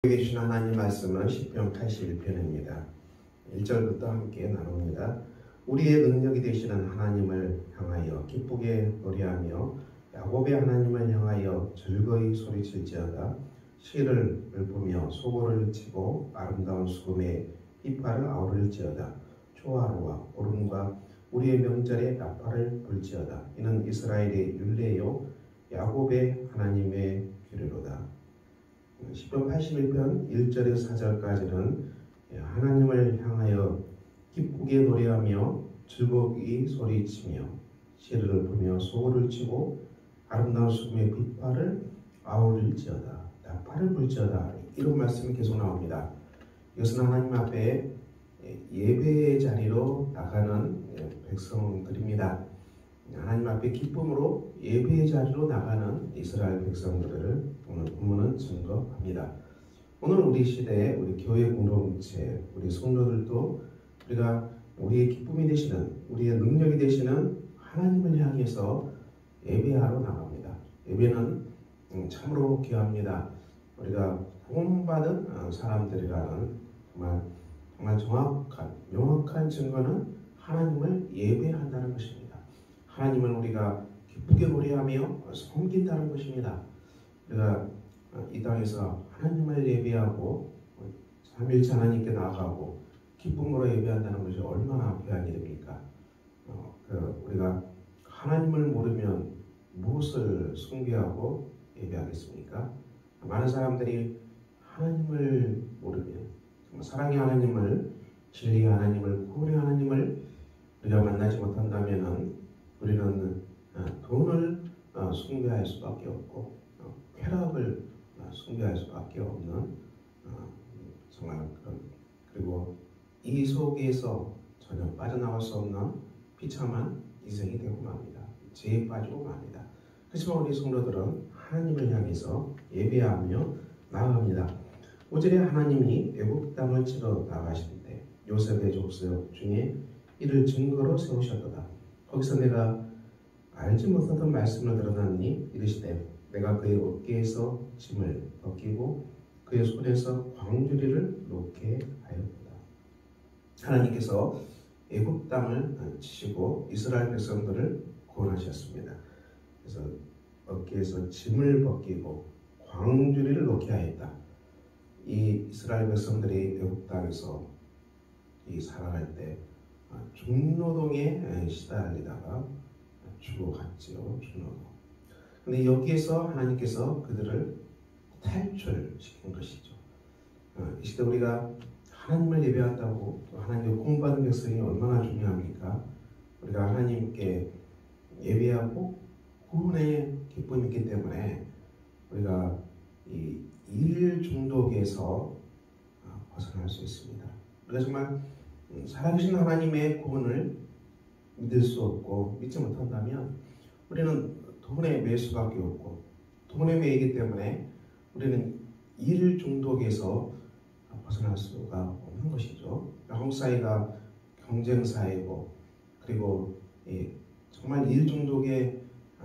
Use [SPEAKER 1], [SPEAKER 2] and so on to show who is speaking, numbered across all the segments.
[SPEAKER 1] 계신 하나님 말씀은 시편 81편입니다. 1절부터 함께 나눕니다. 우리의 능력이 되시는 하나님을 향하여 기쁘게 노래하며 야곱의 하나님을 향하여 즐거이 소리칠지어다. 시를 읊으며 소고를 치고 아름다운 수금에 이파를 아우를지어다. 초하루와 보름과 우리의 명절에 나팔을 불지어다. 이는 이스라엘의 율례요 야곱의 하나님의 규례로다. 시편 81편 1절에서 4절까지는 하나님을 향하여 기쁘게 노래하며 즐겁게 소리치며 시를 읊으며 소고를 치고 아름다운 수금의 빛발을 아우를지어다. 나팔을 불지어다. 이런 말씀이 계속 나옵니다. 이것은 하나님 앞에 예배의 자리로 나가는 백성들입니다. 하나님 앞에 기쁨으로 예배의 자리로 나가는 이스라엘 백성들을 오늘 본문은 증거합니다. 오늘 우리 시대에 우리 교회 공동체, 우리 성도들도 우리가 우리의 기쁨이 되시는, 우리의 능력이 되시는 하나님을 향해서 예배하러 나갑니다. 예배는 참으로 귀합니다. 우리가 구원받은 사람들이라는 정말 정확한, 명확한 증거는 하나님을 예배한다는 것입니다. 하나님을 우리가 기쁘게 노래하며 섬긴다는 것입니다. 우리가 이 땅에서 하나님을 예배하고 삼위일체 하나님께 나아가고 기쁨으로 예배한다는 것이 얼마나 귀한 일입니까? 우리가 하나님을 모르면 무엇을 숭배하고 예배하겠습니까? 많은 사람들이 하나님을 모르면, 사랑의 하나님을, 진리의 하나님을, 구원의 하나님을 우리가 만나지 못한다면 우리는 돈을 숭배할 수밖에 없고 쾌락을 숭배할 수밖에 없는 정말 그리고 이 속에서 전혀 빠져나갈 수 없는 비참한 인생이 되고 맙니다. 죄에 빠지고 맙니다. 하지만 우리 성도들은 하나님을 향해서 예배하며 나아갑니다. 5절에 하나님이 애굽 땅을 치러 나가실 때 요셉의 족속 중에 이를 증거로 세우셨도다. 거기서 내가 알지 못하던 말씀을 드러났니 이르시되 내가 그의 어깨에서 짐을 벗기고 그의 손에서 광주리를 놓게 하였도다. 하나님께서 애굽 땅을 치시고 이스라엘 백성들을 구원하셨습니다. 그래서 어깨에서 짐을 벗기고 광주리를 놓게 하였다. 이 이스라엘 백성들이 애굽 땅에서 살아갈 때 중노동에 시달리다가 죽어갔지요. 중노동. 근데 여기에서 하나님께서 그들을 탈출시킨 것이죠. 이 시대 우리가 하나님을 예배한다고 하나님의 구원받은 백성이 얼마나 중요합니까? 우리가 하나님께 예배하고 구원의 기쁨이 있기 때문에 우리가 이 일 중독에서 벗어날 수 있습니다. 우리가 정말 살아계신 하나님의 구원을 믿을 수 없고 믿지 못한다면 우리는 돈에 매일 수밖에 없고 돈에 매이기 때문에 우리는 일 중독에서 벗어날 수가 없는 것이죠. 한국 사회가 경쟁 사회고 그리고 정말 일 중독에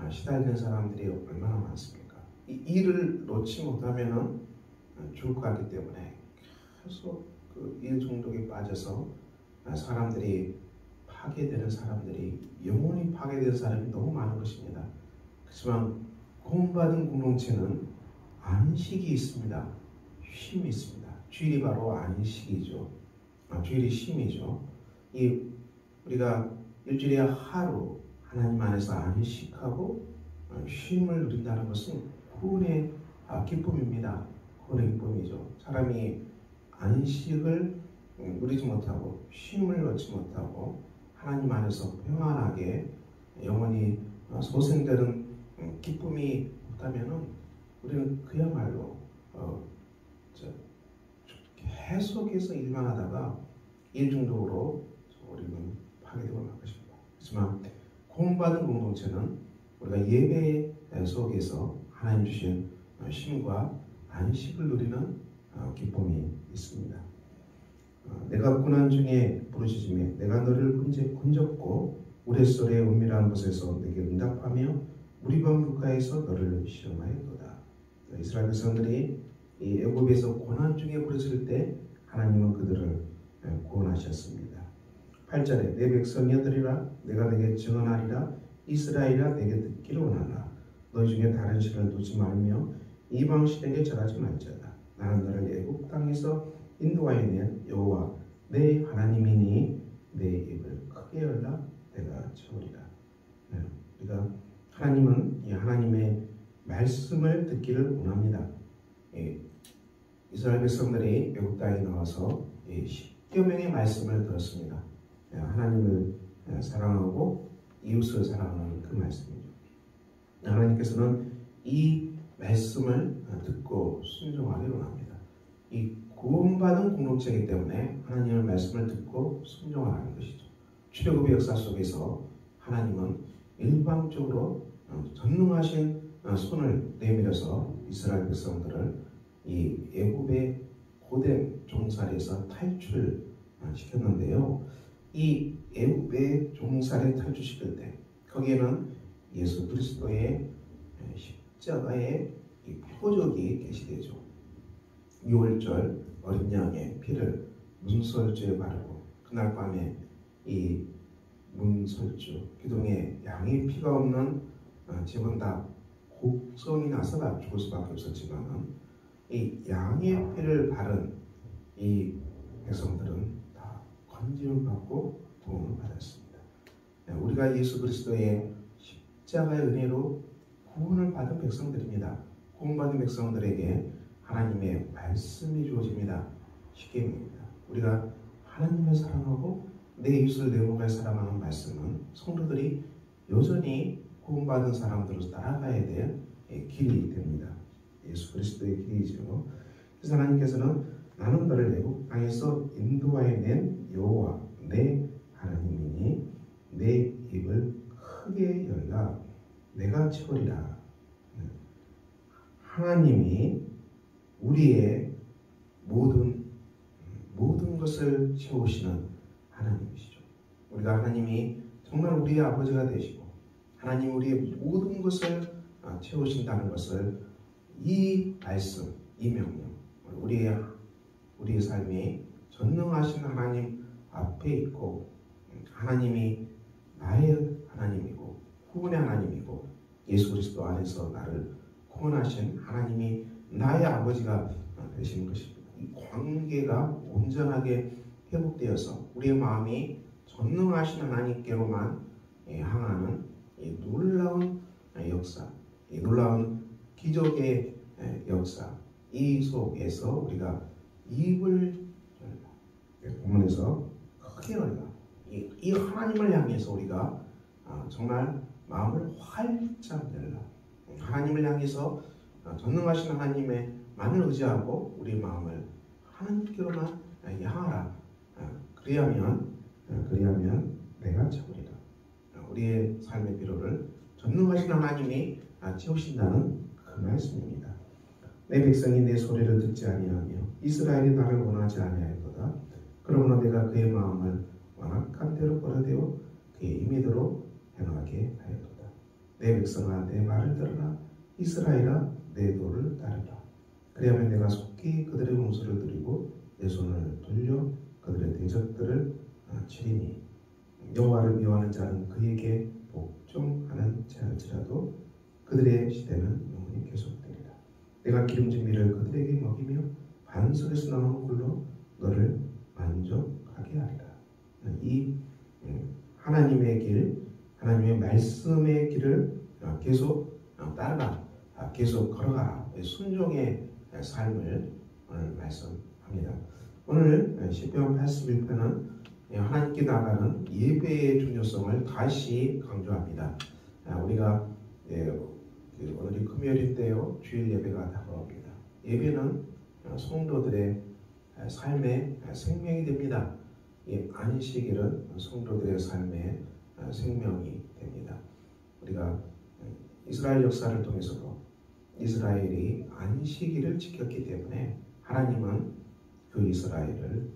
[SPEAKER 1] 시달리는 사람들이 얼마나 많습니까? 이 일을 놓지 못하면 죽을 것 같기 때문에 계속 그 일 중독에 빠져서 사람들이 파괴되는 사람들이 영원히 파괴되는 사람이 너무 많은 것입니다. 하지만 구원받은 공동체는 안식이 있습니다. 쉼이 있습니다. 주일이 바로 안식이죠. 주일이 쉼이죠. 우리가 일주일에 하루 하나님 안에서 안식하고 쉼을 누린다는 것은 구원의 기쁨입니다. 구원의 기쁨이죠. 사람이 안식을 누리지 못하고 쉼을 얻지 못하고 하나님 안에서 평안하게 영원히 소생되는 기쁨이 없다면 우리는 그야말로 계속해서 일만 하다가 일 중독으로 우리는 파괴되고 말 것입니다. 하지만 구원받은 공동체는 우리가 예배 속에서 하나님 주신 쉼과 안식을 누리는 기쁨이 있습니다. 내가 고난 중에 부르짖으며 내가 너를 건졌고 우레솔의 은밀한 곳에서 내게 응답하며 무리방 물가에서 너를 시험하였도다. 이스라엘 백성들이 이 애굽에서 고난 중에 부르실 때 하나님은 그들을 구원하셨습니다. 8절에 내 백성이 들으리라 내가 내게 증언하리라 이스라엘아 내게 듣기를 원하라 너희 중에 다른 신을 두지 말며 이방 신에게 절하지 말지어다 나는 너를 애굽 땅에서 인도하여 낸 여호와 내 하나님이니 내 입을 크게 열라 내가 채우리라. 우리가 하나님은 이 하나님의 말씀을 듣기를 원합니다. 이스라엘 백성들이 애굽 땅에 나와서 10여 명의 말씀을 들었습니다. 하나님을 사랑하고 이웃을 사랑하는 그 말씀이죠. 하나님께서는 이 말씀을 듣고 순종하기를 원합니다. 이 구원받은 공동체이기 때문에 하나님의 말씀을 듣고 순종하는 것이죠. 출애굽의 역사 속에서 하나님은 일방적으로 전능하신 손을 내밀어서 이스라엘 백성들을 이 애굽의 고된 종살이에서 탈출시켰는데요. 이 애굽의 종살이 탈출시킬 때 거기에는 예수 그리스도의 십자가의 이 표적이 게시되죠. 6월절 어린 양의 피를 문설주에 바르고 그날 밤에 이 문설주 기둥에 양의 피가 없는 집은 다 곡성이 나서 다 죽을 수밖에 없었지만 이 양의 피를 바른 이 백성들은 다 건짐을 받고 도움을 받았습니다. 우리가 예수 그리스도의 십자가의 은혜로 구원을 받은 백성들입니다. 구원받은 백성들에게 하나님의 말씀이 주어집니다. 십계명입니다. 우리가 하나님을 사랑하고 내 이웃을 내 몸을 사랑하는 말씀은 성도들이 여전히 구원받은 사람들로서 따라가야 될 길이 됩니다. 예수 그리스도의 길이죠. 그래서 하나님께서는 나는 너를 애굽 땅에서 인도하여 낸 여호와 내 하나님이니 내 입을 크게 열라 내가 채우리라. 하나님이 우리의 모든 것을 채우시는 하나님이시죠. 우리가 하나님이 정말 우리의 아버지가 되시고 하나님 우리의 모든 것을 채우신다는 것을 이 말씀, 이 명령, 우리의 삶이 전능하신 하나님 앞에 있고 하나님이 나의 하나님이고 구원의 하나님이고 예수 그리스도 안에서 나를 구원하신 하나님이 나의 아버지가 되시는 것입니다. 이 관계가 온전하게 회복되어서 우리의 마음이 전능하신 하나님께로만 향하는 이 놀라운 역사, 이 놀라운 기적의 역사, 이 속에서 우리가 입을 열라. 본문에서 크게 열라. 이 하나님을 향해서 우리가 정말 마음을 활짝 열라. 하나님을 향해서 전능하신 하나님의만을 의지하고 우리 마음을 하나님께로만 향하라. 그리하면 내가 채우리라. 우리의 삶의 필요를 전능하신 하나님이 채우신다는 그 말씀입니다. 내 백성이 내 소리를 듣지 아니하며 이스라엘이 나를 원하지 아니하였도다. 그러므로 내가 그의 마음을 완악한 대로 버려되어 그의 임의대로 행하게 하였도다. 내 백성아 내 말을 들으라. 이스라엘아 내 도를 따르라. 그리하면 내가 속히 그들의 홍수를 드리고 내 손을 돌려 그들의 대적들을 치리니 여호와를 미워하는 자는 그에게 복종하는 자일지라도 그들의 시대는 영원히 계속되리라. 내가 기름진 밀을 그들에게 먹이며 반석에서 나오는 꿀로 너를 만족하게 하리라. 이 하나님의 길, 하나님의 말씀의 길을 계속 따라가, 계속 걸어가라. 순종의 삶을 오늘 말씀합니다. 오늘 시편 81편은 하나님께 나가는 예배의 중요성을 다시 강조합니다. 우리가 오늘이 금요일인데요, 주일 예배가 다가옵니다. 예배는 성도들의 삶의 생명이 됩니다. 이 안식일은 성도들의 삶의 생명이 됩니다. 우리가 이스라엘 역사를 통해서도 이스라엘이 안식일을 지켰기 때문에 하나님은 그 이스라엘을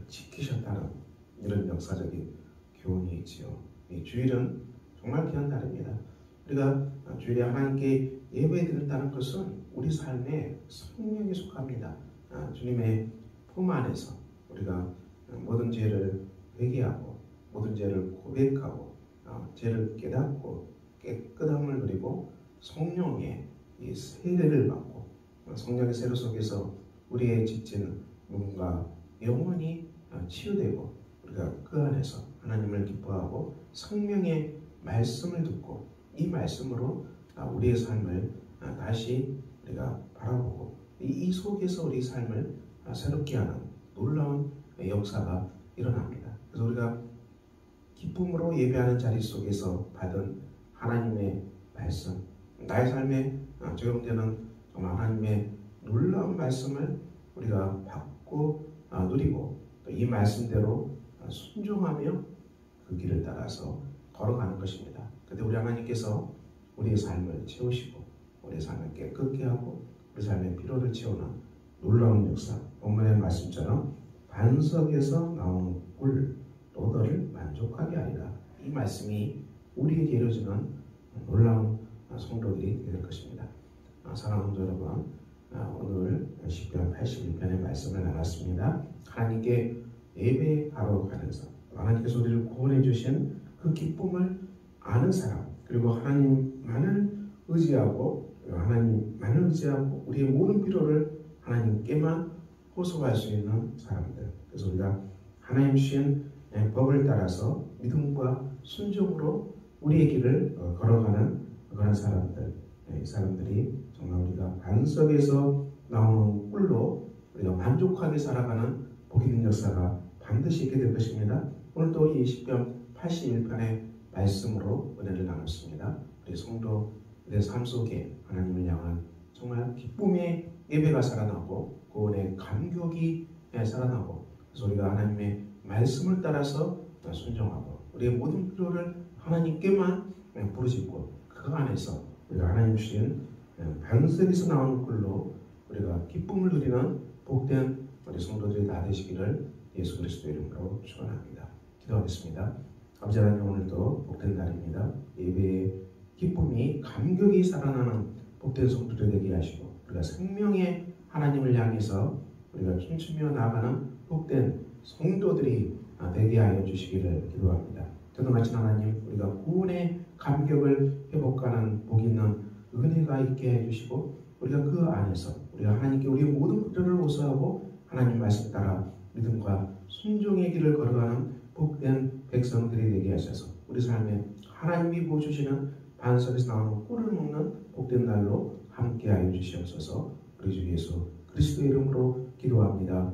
[SPEAKER 1] 지키셨다는 이런 역사적인 교훈이 있지요. 이 주일은 정말 귀한 날입니다. 우리가 주일에 하나님께 예배드린다는 것은 우리 삶의 성령에 속합니다. 주님의 품 안에서 우리가 모든 죄를 회개하고 모든 죄를 고백하고 죄를 깨닫고 깨끗함을 누리고 성령의 이 세례를 받고 성령의 세례 속에서 우리의 지체는 뭔가 영원히 치유되고 우리가 그 안에서 하나님을 기뻐하고 성령의 말씀을 듣고 이 말씀으로 우리의 삶을 다시 우리가 바라보고 이 속에서 우리 삶을 새롭게 하는 놀라운 역사가 일어납니다. 그래서 우리가 기쁨으로 예배하는 자리 속에서 받은 하나님의 말씀, 나의 삶에 적용되는 정말 하나님의 놀라운 말씀을 우리가 받고 누리고 또 이 말씀대로 순종하며 그 길을 따라서 걸어가는 것입니다. 그런데 우리 하나님께서 우리의 삶을 채우시고 우리의 삶을 깨끗게 하고 우리 삶의 피로를 채우는 놀라운 역사, 본문의 말씀처럼 반석에서 나오는 꿀 또 너를 만족하게 하리라. 이 말씀이 우리에게 이루어지는 놀라운 성도들이 될 것입니다. 사랑하는 여러분, 오늘 시편 81편의 말씀을 나눴습니다. 하나님께 예배하러 가면서 하나님께서 우리를 구원해 주신 그 기쁨을 아는 사람, 그리고 하나님만을 의지하고 우리의 모든 필요를 하나님께만 호소할 수 있는 사람들. 그래서 우리가 하나님 주신 법을 따라서 믿음과 순종으로 우리의 길을 걸어가는 그런 사람들, 이 사람들이 정말 우리가 반석에서 나오는 꿀로 우리가 만족하게 살아가는 복이 있는 역사가 반드시 있게 될 것입니다. 오늘도 이 시편 81편의 말씀으로 은혜를 나눴습니다. 우리 성도들의 삶 속에 하나님을 향한 정말 기쁨의 예배가 살아나고 구원의 감격이 살아나고 그래서 우리가 하나님의 말씀을 따라서 순종하고 우리의 모든 필요를 하나님께만 부르짖고 그 안에서 우리가 하나님 주신 반석에서 나오는 꿀로 우리가 기쁨을 누리는 복된 우리 성도들이 다 되시기를 예수 그리스도 이름으로 축원합니다. 기도하겠습니다. 아버지 하나님, 오늘도 복된 날입니다. 예배의 기쁨이 감격이 살아나는 복된 성도들이 되게 하시고 우리가 생명의 하나님을 향해서 우리가 춤추며 나아가는 복된 성도들이 되게 하여 주시기를 기도합니다. 저도 마치 하나님, 우리가 구원의 감격을 회복하는 복 있는 은혜가 있게 해주시고 우리가 그 안에서 우리가 하나님께 우리의 모든 필요를 호소하고 하나님 말씀 따라 믿음과 순종의 길을 걸어가는 복된 백성들이 되게 하셔서 우리 삶에 하나님이 부어주시는 반석에서 나오는 꿀을 먹는 복된 날로 함께하여 주시옵소서. 우리 주 예수 그리스도의 이름으로 기도합니다.